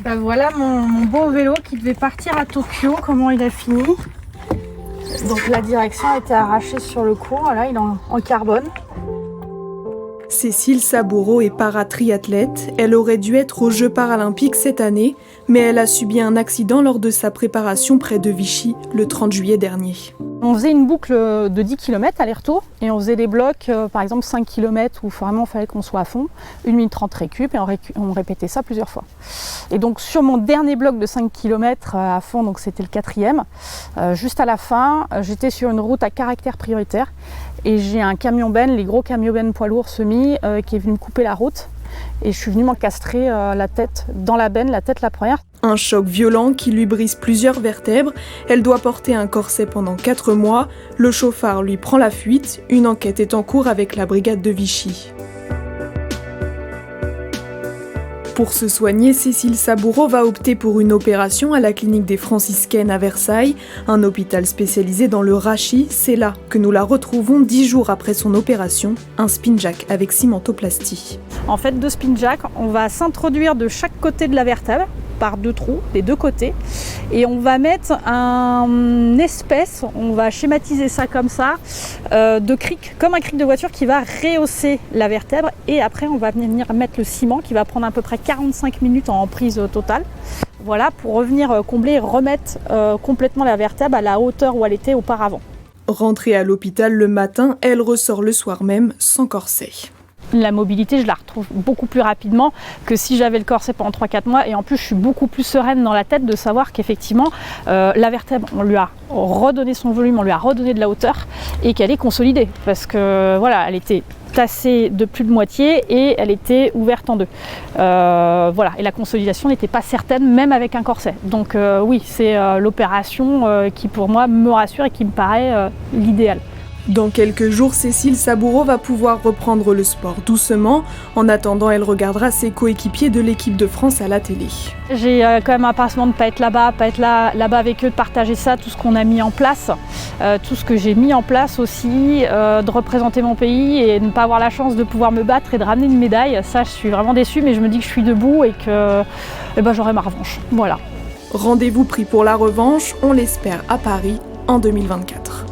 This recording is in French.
Ben voilà mon beau vélo qui devait partir à Tokyo, comment il a fini. Donc la direction a été arrachée sur le coup, voilà, il est en carbone. Cécile Saboureau est paratriathlète. Elle aurait dû être aux Jeux paralympiques cette année, mais elle a subi un accident lors de sa préparation près de Vichy le 30 juillet dernier. On faisait une boucle de 10 km aller-retour et on faisait des blocs, par exemple 5 km où vraiment il fallait qu'on soit à fond, 1 minute 30 récup et on répétait ça plusieurs fois. Et donc sur mon dernier bloc de 5 km à fond, donc c'était le 4e, juste à la fin, j'étais sur une route à caractère prioritaire et j'ai un camion-ben, les gros camions-ben poids lourds semi, qui est venu me couper la route. Et je suis venue m'encastrer la tête dans la benne, la tête la première. Un choc violent qui lui brise plusieurs vertèbres. Elle doit porter un corset pendant 4 mois. Le chauffard lui prend la fuite. Une enquête est en cours avec la brigade de Vichy. Pour se soigner, Cécile Saboureau va opter pour une opération à la clinique des Franciscaines à Versailles, un hôpital spécialisé dans le rachis. C'est là que nous la retrouvons 10 jours après son opération, un spin-jack avec cimentoplastie. En fait, 2 spin-jacks, on va s'introduire de chaque côté de la vertèbre, par 2 trous, des 2 côtés, et on va mettre un espèce, on va schématiser ça comme ça, de cric, comme un cric de voiture qui va rehausser la vertèbre, et après on va venir mettre le ciment qui va prendre à peu près 45 minutes en prise totale. Voilà, pour revenir combler et remettre complètement la vertèbre à la hauteur où elle était auparavant. Rentrée à l'hôpital le matin, elle ressort le soir même sans corset. La mobilité, je la retrouve beaucoup plus rapidement que si j'avais le corset pendant 3-4 mois. Et en plus, je suis beaucoup plus sereine dans la tête de savoir qu'effectivement, la vertèbre, on lui a redonné son volume, on lui a redonné de la hauteur et qu'elle est consolidée. Parce que voilà, elle était tassée de plus de moitié et elle était ouverte en 2. Voilà, et la consolidation n'était pas certaine, même avec un corset. Donc oui, c'est l'opération qui pour moi me rassure et qui me paraît l'idéal. Dans quelques jours, Cécile Saboureau va pouvoir reprendre le sport doucement. En attendant, elle regardera ses coéquipiers de l'équipe de France à la télé. J'ai quand même un pincement de ne pas être là-bas là-bas avec eux, de partager ça, tout ce qu'on a mis en place, tout ce que j'ai mis en place aussi, de représenter mon pays et de ne pas avoir la chance de pouvoir me battre et de ramener une médaille. Ça, je suis vraiment déçue, mais je me dis que je suis debout et que j'aurai ma revanche. Voilà. Rendez-vous pris pour la revanche, on l'espère à Paris en 2024.